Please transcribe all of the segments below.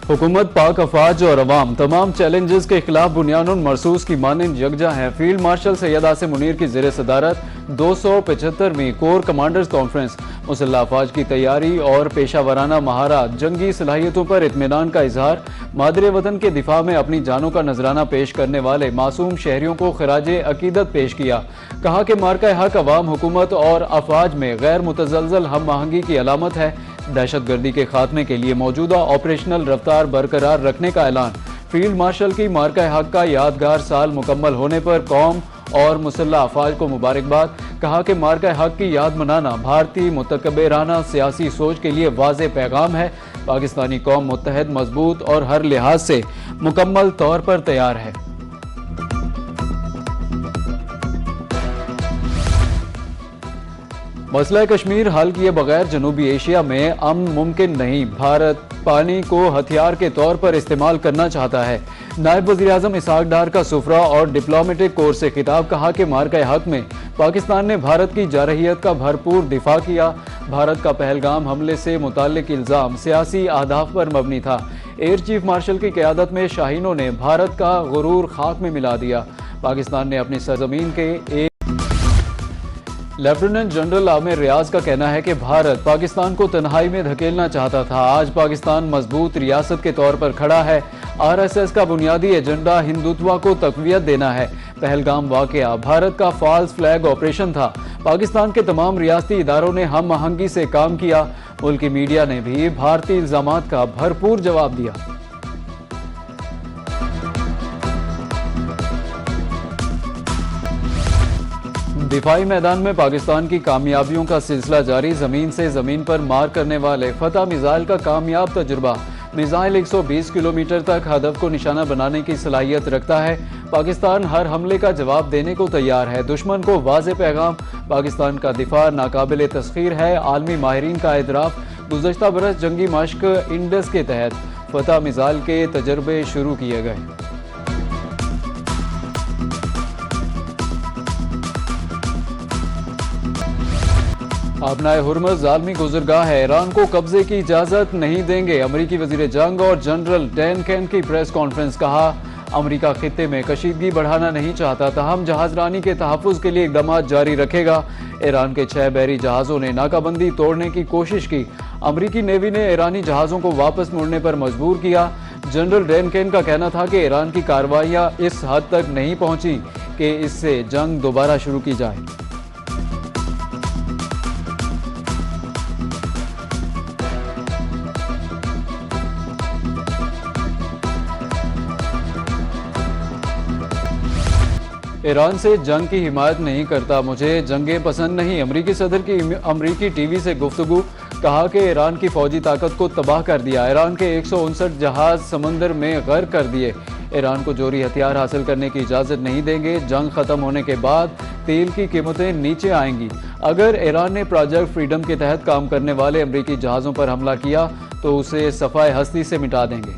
हुकूमत, पाक अफवाज और अवाम तमाम चैलेंजेस के खिलाफ बुनियानुन मरसूस की मानिंद यकजा है। फील्ड मार्शल सैयद आसिम मुनीर की ज़ेर सदारत 275वीं कोर कमांडर्स कॉन्फ्रेंस मुसल्लह अफवाज की तैयारी और पेशा वराना महारत, जंगी सलाहियतों पर इत्मीनान का इजहार, मादरे वतन के दिफा में अपनी जानों का नजराना पेश करने वाले मासूम शहरियों को खराजे अकीदत पेश किया। कहा कि मार्का हक अवाम, हुकूमत और अफवाज में गैर मुतज़लज़ल हम आहंगी की अलामत है। दहशतगर्दी के खात्मे के लिए मौजूदा ऑपरेशनल रफ्तार बरकरार रखने का ऐलान। फील्ड मार्शल की मार्का हक का यादगार साल मुकम्मल होने पर कौम और मुसल्लह अफवाज को मुबारकबाद। कहा कि मार्का हक की याद मनाना भारतीय मुतकब्बिराना सियासी सोच के लिए वाज़ेह पैगाम है। पाकिस्तानी कौम मुत्तहद, मजबूत और हर लिहाज से मुकम्मल तौर पर तैयार है। मसला कश्मीर हल किए बगैर जनूबी एशिया में अमन मुमकिन नहीं। भारत पानी को हथियार के तौर पर इस्तेमाल करना चाहता है। नायब वज़ीर आज़म इसहाक डार का सुफरा और डिप्लोमेटिक कोर से खिताब। कहा कि मार्का हक में पाकिस्तान ने भारत की जारहियत का भरपूर दिफा किया। भारत का पहलगाम हमले से मुताल्लिक इल्ज़ाम सियासी अहदाफ पर मबनी था। एयर चीफ मार्शल की क़यादत में शाहीनों ने भारत का गुरूर खाक में मिला दिया। पाकिस्तान ने अपनी सरजमीन के एक लेफ्टिनेंट जनरल आमिर रियाज का कहना है कि भारत पाकिस्तान को तन्हाई में धकेलना चाहता था। आज पाकिस्तान मजबूत रियासत के तौर पर खड़ा है। आरएसएस का बुनियादी एजेंडा हिंदुत्व को तक़वियत देना है। पहलगाम वाक़या भारत का फॉल्स फ्लैग ऑपरेशन था। पाकिस्तान के तमाम रियासती इदारों ने हम आहंगी से काम किया। मुल्की मीडिया ने भी भारतीय इल्ज़ामात का भरपूर जवाब दिया। दिफाई मैदान में पाकिस्तान की कामयाबियों का सिलसिला जारी। जमीन से जमीन पर मार करने वाले फतह मिसाइल का कामयाब तजुर्बा। मिसाइल 120 किलोमीटर तक हदफ को निशाना बनाने की सलाहियत रखता है। पाकिस्तान हर हमले का जवाब देने को तैयार है। दुश्मन को वाज़ेह पैगाम, पाकिस्तान का दिफा नाकाबिल तस्खीर है। आलमी माहिरीन का एतराफ़। गुज़श्ता बरस जंगी मश्क इंडस के तहत फतह मिसाइल के तजर्बे शुरू किए गए। अपनाए हुर्मुज़ ज़ालिमी गुज़रगाह है, ईरान को कब्जे की इजाज़त नहीं देंगे। अमरीकी वज़ीर जंग और जनरल डैन कैन की प्रेस कॉन्फ्रेंस। कहा अमरीका खित्ते में कशीदगी बढ़ाना नहीं चाहता, तहम जहाज़रानी के तहफ़्फ़ुज़ के लिए इक़दामात जारी रखेगा। ईरान के 6 बहरी जहाज़ों ने नाकाबंदी तोड़ने की कोशिश की। अमरीकी नेवी ने ईरानी जहाज़ों को वापस मुड़ने पर मजबूर किया। जनरल डैन कैन का कहना था कि ईरान की कार्रवाइयाँ इस हद तक नहीं पहुँची कि इससे जंग दोबारा शुरू की जाए। ईरान से जंग की हिमायत नहीं करता, मुझे जंगें पसंद नहीं। अमरीकी सदर की अमरीकी टीवी से गुफ्तगू। कहा कि ईरान की फौजी ताकत को तबाह कर दिया। ईरान के 159 जहाज समंदर में गर्क कर दिए। ईरान को जोरी हथियार हासिल करने की इजाज़त नहीं देंगे। जंग ख़त्म होने के बाद तेल की कीमतें नीचे आएंगी। अगर ईरान ने प्रोजेक्ट फ्रीडम के तहत काम करने वाले अमरीकी जहाज़ों पर हमला किया तो उसे सफ़ाए हस्ती से मिटा देंगे।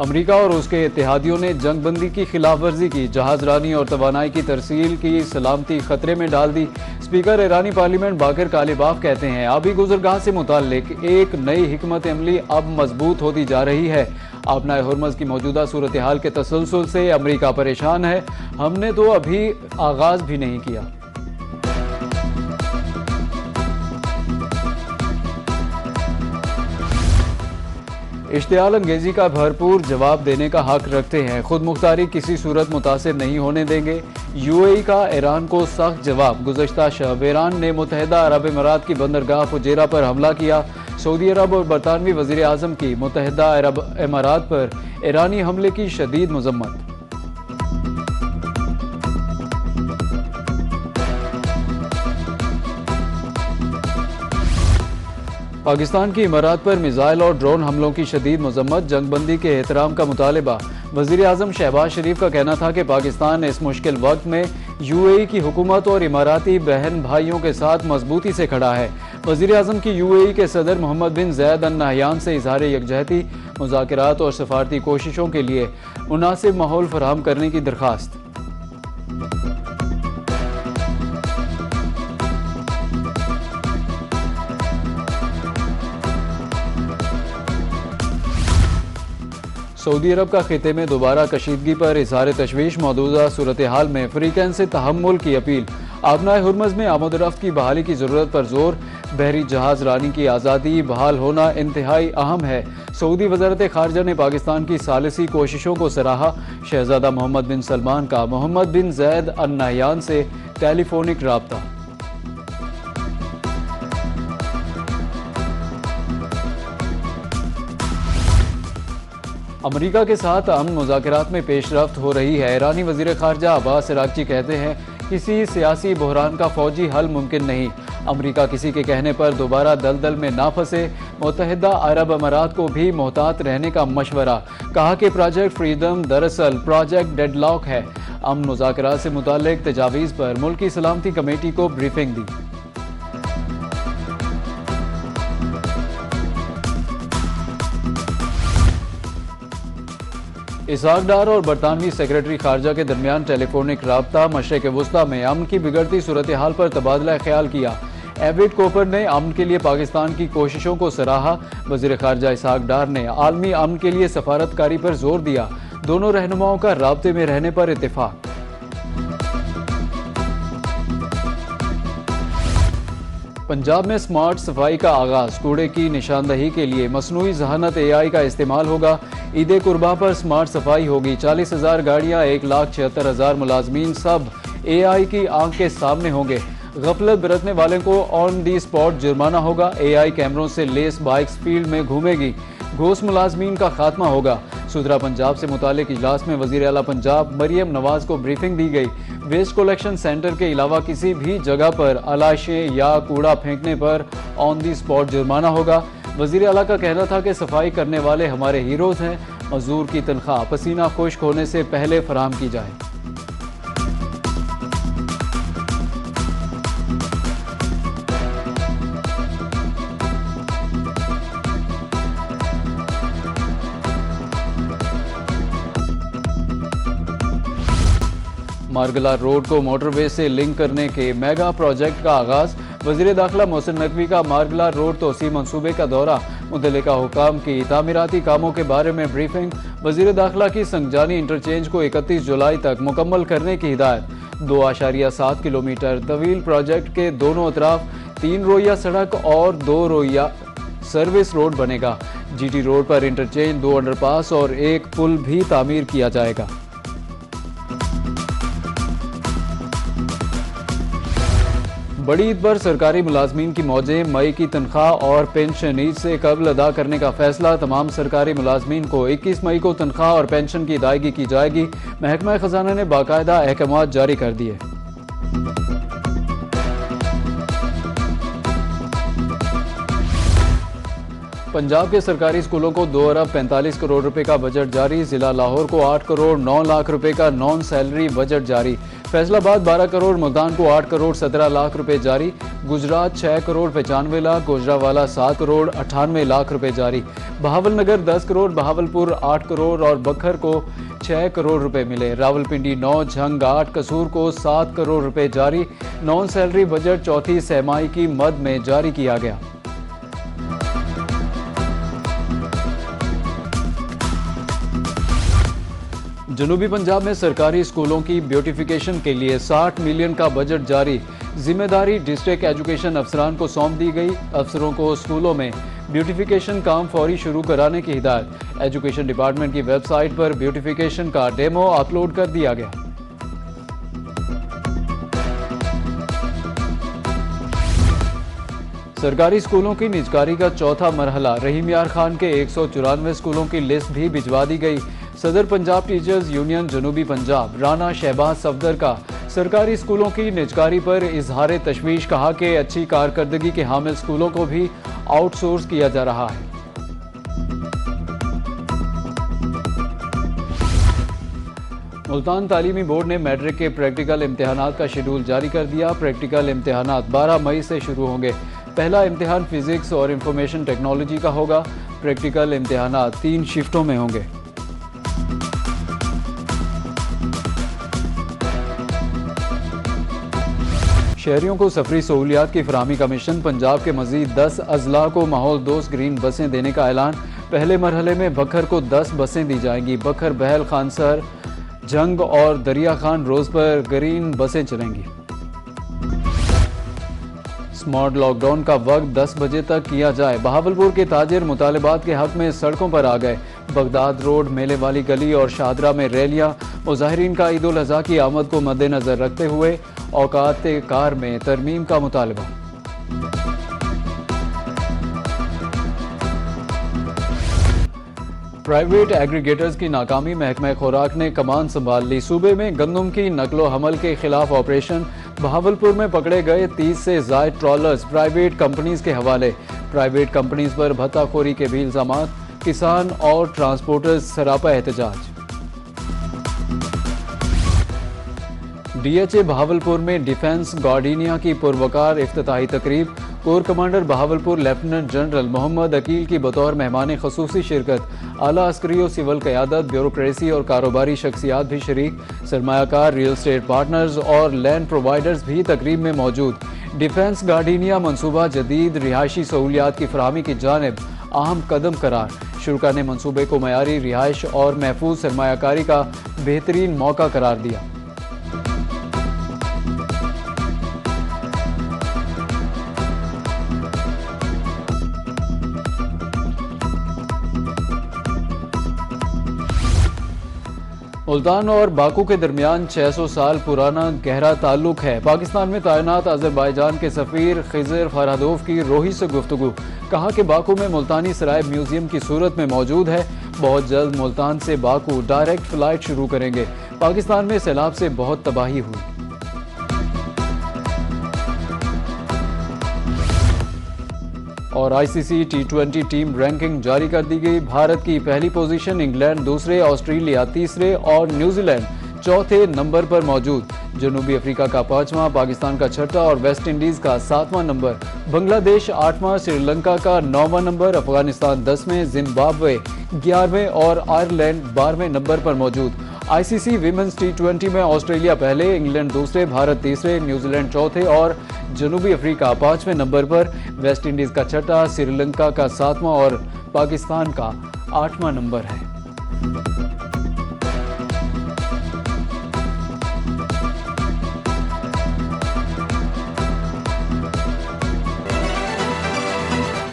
अमरीका और उसके इत्तेहादियों ने जंग बंदी की खिलाफ वर्जी की। जहाज़रानी और तवानाई की तरसील की सलामती खतरे में डाल दी। स्पीकर ईरानी पार्लियामेंट बाकर कालिबाफ कहते हैं आबी गुज़रगाह से मुताल्लिक एक नई हिकमत अमली अब मजबूत होती जा रही है। अपनाए हुर्मुज़ की मौजूदा सूरत हाल के तसलसल से अमरीका परेशान है। हमने तो अभी आगाज़ भी नहीं किया। इश्तियाल अंगेजी का भरपूर जवाब देने का हक रखते हैं। खुद मुख्तारी किसी सूरत मुतासिर नहीं होने देंगे। यूएई का ईरान को सख्त जवाब। गुज़श्ता शब ईरान ने मुत्तहिदा अरब अमारात की बंदरगाह फुजैरा पर हमला किया। सऊदी अरब और बरतानवी वज़ीर आज़म की मुत्तहिदा अरब अमारात पर ईरानी हमले की शदीद मज़म्मत। पाकिस्तान की इमारात पर मिसाइल और ड्रोन हमलों की शदीद मजम्मत। जंगबंदी के एहतराम का मुतालबा। वज़ीर आज़म शहबाज शरीफ का कहना था कि पाकिस्तान इस मुश्किल वक्त में यूएई की हुकूमत और इमाराती बहन भाइयों के साथ मजबूती से खड़ा है। वज़ीर आज़म की यूएई के सदर मोहम्मद बिन ज़ायद अल नहयान से इजहार यकजहती, मुज़ाकरात और सफारती कोशिशों के लिए मुनासिब माहौल फराहम करने की दरख्वास्त। सऊदी अरब का खिते में दोबारा कशीदगी पर इजहार तशवीश, मौजूदा सूरत हाल में अफ्रीकन से तहम्मुल की अपील। आबनाए हुर्मज़ में आमद-ओ-रफ्त की बहाली की ज़रूरत पर जोर। बहरी जहाज रानी की आज़ादी बहाल होना इंतहाई अहम है। सऊदी वज़ारत ख़ारजा ने पाकिस्तान की सालिसी कोशिशों को सराहा। शहज़ादा मोहम्मद बिन सलमान का मोहम्मद बिन ज़ैद अल नहयान से टेलीफोनिक राब्ता। अमरीका के साथ अमन मुज़ाकरात में पेशरफ्त हो रही है। ईरानी वज़ीर ख़ारजा अब्बास अराग़ची कहते हैं किसी सियासी बहरान का फ़ौजी हल मुमकिन नहीं। अमरीका किसी के कहने पर दोबारा दलदल में ना फंसे। मुत्तहिदा अरब अमारात को भी मोहतात रहने का मशवरा। कहा कि प्रोजेक्ट फ्रीडम दरअसल प्रोजेक्ट डेडलॉक है। अमन मुज़ाकरात से मुताल्लिक़ तजावीज़ पर मुल्की सलामती कमेटी को ब्रीफिंग दी। इसहाक डार और बरतानवी सेक्रेटरी खारजा के दरमियान टेलीफोनिक राब्ता। मशरिक़ वुस्ता में अमन की बिगड़ती सूरत हाल पर तबादला ख्याल किया। एविड कोपर ने अमन के लिए पाकिस्तान की कोशिशों को सराहा। वज़ीर खारजा इसहाक डार ने आलमी अमन के लिए सफारतकारी पर जोर दिया। दोनों रहनुमाओं का राब्ते में रहने पर इत्तेफाक। पंजाब में स्मार्ट सफाई का आगाज। कूड़े की निशानदही के लिए मसनूई ज़हानत AI का इस्तेमाल होगा। ईद कुर्बा पर स्मार्ट सफाई होगी। 40,000 गाड़ियाँ, 1,76,000 मुलाजमीन, सब AI की आंख के सामने होंगे। गफलत बरतने वाले को ऑन दी स्पॉट जुर्माना होगा। AI कैमरों से लेस बाइक्स फील्ड में घूमेगी। घोष मुलाजमीन का खात्मा होगा। सुधरा पंजाब से मुतालिक इजलास में वज़ीर आला पंजाब मरियम नवाज को ब्रीफिंग दी गई। वेस्ट कलेक्शन सेंटर के अलावा किसी भी जगह पर अलाशें या कूड़ा फेंकने पर ऑन दी स्पॉट जुर्माना होगा। वज़ीर आला का कहना था कि सफाई करने वाले हमारे हीरोज़ हैं। मजदूर की तनख्वाह पसीना खुश्क होने से पहले फराहम की जाए। मारगला रोड को मोटरवे से लिंक करने के मेगा प्रोजेक्ट का आगाज। वज़ीर दाखिला मोहसिन नकवी का मारगला रोड तोसी मंसूबे का दौरा। मुतल्लिका हुकाम की तामीराती कामों के बारे में ब्रीफिंग। वज़ीर दाखिला की संगजानी इंटरचेंज को 31 जुलाई तक मुकम्मल करने की हिदायत। 2.7 किलोमीटर तवील प्रोजेक्ट के दोनों अतराफ 3 रोइया सड़क और 2 रोइया सर्विस रोड बनेगा। GT रोड पर इंटरचेंज, 2 अंडरपास और 1 पुल भी तामीर किया जाएगा। बड़ी ईद पर सरकारी मुलाजमीन की मौजें। मई की तनख्वाह और पेंशन ईद से कबल अदा करने का फैसला। तमाम सरकारी मुलाजमीन को 21 मई को तनख्वाह और पेंशन की अदायगी की जाएगी। महकमा खजाना ने बाकायदा अहकाम जारी कर दिए। पंजाब के सरकारी स्कूलों को 2 अरब 45 करोड़ रुपए का बजट जारी। जिला लाहौर को 8 करोड़ 9 लाख रुपए का नॉन सैलरी बजट जारी। फैसलाबाद 12 करोड़, मुल्तान को 8 करोड़ 17 लाख रुपए जारी। गुजरात 6 करोड़ 95 लाख, गोजरावाला 7 करोड़ 98 लाख रुपए जारी। बहावलनगर 10 करोड़, बहावलपुर 8 करोड़ और बखर को 6 करोड़ रुपए मिले। रावलपिंडी 9, झंग 8, कसूर को 7 करोड़ रुपए जारी। नॉन सैलरी बजट चौथी सहमाही की मद में जारी किया गया। जनूबी पंजाब में सरकारी स्कूलों की ब्यूटिफिकेशन के लिए 60 मिलियन का बजट जारी। जिम्मेदारी डिस्ट्रिक्ट एजुकेशन अफसरान को सौंप दी गई। अफसरों को स्कूलों में ब्यूटिफिकेशन काम फौरी शुरू कराने की हिदायत। एजुकेशन डिपार्टमेंट की वेबसाइट पर ब्यूटिफिकेशन का डेमो अपलोड कर दिया गया। सरकारी स्कूलों की निजकारी का चौथा मरहला। रहीम यार खान के 194 स्कूलों की लिस्ट भी भिजवा दी गई। सदर पंजाब टीचर्स यूनियन जनूबी पंजाब राना शहबाज सफदर का सरकारी स्कूलों की निजकारी पर इजहार तशवीश। कहा कि अच्छी कारकर्दगी के हामिल स्कूलों को भी आउटसोर्स किया जा रहा है। मुल्तान तालीमी बोर्ड ने मैट्रिक के प्रैक्टिकल इम्तिहानात का शेड्यूल जारी कर दिया। प्रैक्टिकल इम्तिहानात 12 मई से शुरू होंगे। पहला इम्तिहान फिजिक्स और इंफॉर्मेशन टेक्नोलॉजी का होगा। प्रैक्टिकल इम्तिहानात 3 शिफ्टों में होंगे। शहरियों को सफरी सहूलियात की फराहमी का मिशन। पंजाब के मजीद 10 अजला को माहौल दोस्त ग्रीन बसें देने का ऐलान। पहले मरहले में बखर को 10 बसें दी जाएंगी। बखर, बहल, खानसर, जंग और दरिया खान रोज पर ग्रीन बसें चलेंगी। स्मार्ट लॉकडाउन का वक्त 10 बजे तक किया जाए। बहावलपुर के ताजिर मुतालबात के हक में सड़कों पर आ गए। बगदाद रोड, मेले वाली गली और शाहदरा में रैलियां। मुजाहिरीन का ईद उल अजहा की आमद को मद्देनजर रखते हुए औकात कार में तरमीम का मुतालबा। प्राइवेट एग्रीगेटर्स की नाकामी, महकमा खुराक ने कमान संभाल ली। सूबे में गंदम की नकलो हमल के खिलाफ ऑपरेशन। बहावलपुर में पकड़े गए 30 से जायद ट्रॉलर्स प्राइवेट कंपनीज के हवाले। प्राइवेट कंपनीज पर भत्ताखोरी के भी इल्जामात। किसान और ट्रांसपोर्टर्स सरापा एहतजाज। डीएचए बहावलपुर में डिफेंस गार्डिनिया की पुरवकार इफ्तिताही तकरीब। Corps commander Bahawalpur lieutenant general Mohammad Aqeel की बतौर मेहमान खसूसी शिरकत। आला अस्करी और सिविल क़यादत, ब्यूरोक्रेसी और कारोबारी शख्सियात भी शरीक। सरमायाकार, रियल एस्टेट पार्टनर्स और लैंड प्रोवाइडर्स भी तकरीब में मौजूद। डिफेंस गार्डिनिया मनसूबा जदीद रिहायशी सहूलियात की फराहमी की जानिब अहम कदम करार। शुरा ने मनसूबे को मयारी रिहाइश और महफूज सरमायाकारी का बेहतरीन मौका करार दिया। मुल्तान और बाकू के दरमियान 600 साल पुराना गहरा ताल्लुक है। पाकिस्तान में तैनात अजरबैजान के सफ़ीर खिज़र फरहादोव की रोही से गुफ्तगू। कहा कि बाकू में मुल्तानी सराय म्यूजियम की सूरत में मौजूद है। बहुत जल्द मुल्तान से बाकू डायरेक्ट फ्लाइट शुरू करेंगे। पाकिस्तान में सैलाब से बहुत तबाही हुई। और आईसीसी टी20 टीम रैंकिंग जारी कर दी गई। भारत की पहली पोजीशन, इंग्लैंड दूसरे, ऑस्ट्रेलिया तीसरे और न्यूजीलैंड चौथे नंबर पर मौजूद। जनूबी अफ्रीका का 5वां, पाकिस्तान का 6वां और वेस्ट इंडीज का 7वां नंबर। बांग्लादेश 8वां, श्रीलंका का 9वां नंबर, अफगानिस्तान 10वें, जिम्बाब्वे 11वें और आयरलैंड 12वें नंबर पर मौजूद। आईसीसी विमेंस टी20 में ऑस्ट्रेलिया पहले, इंग्लैंड दूसरे, भारत तीसरे, न्यूजीलैंड चौथे और जनूबी अफ्रीका 5वें नंबर पर। वेस्ट इंडीज का 6वां, श्रीलंका का 7वां और पाकिस्तान का 8वां नंबर है।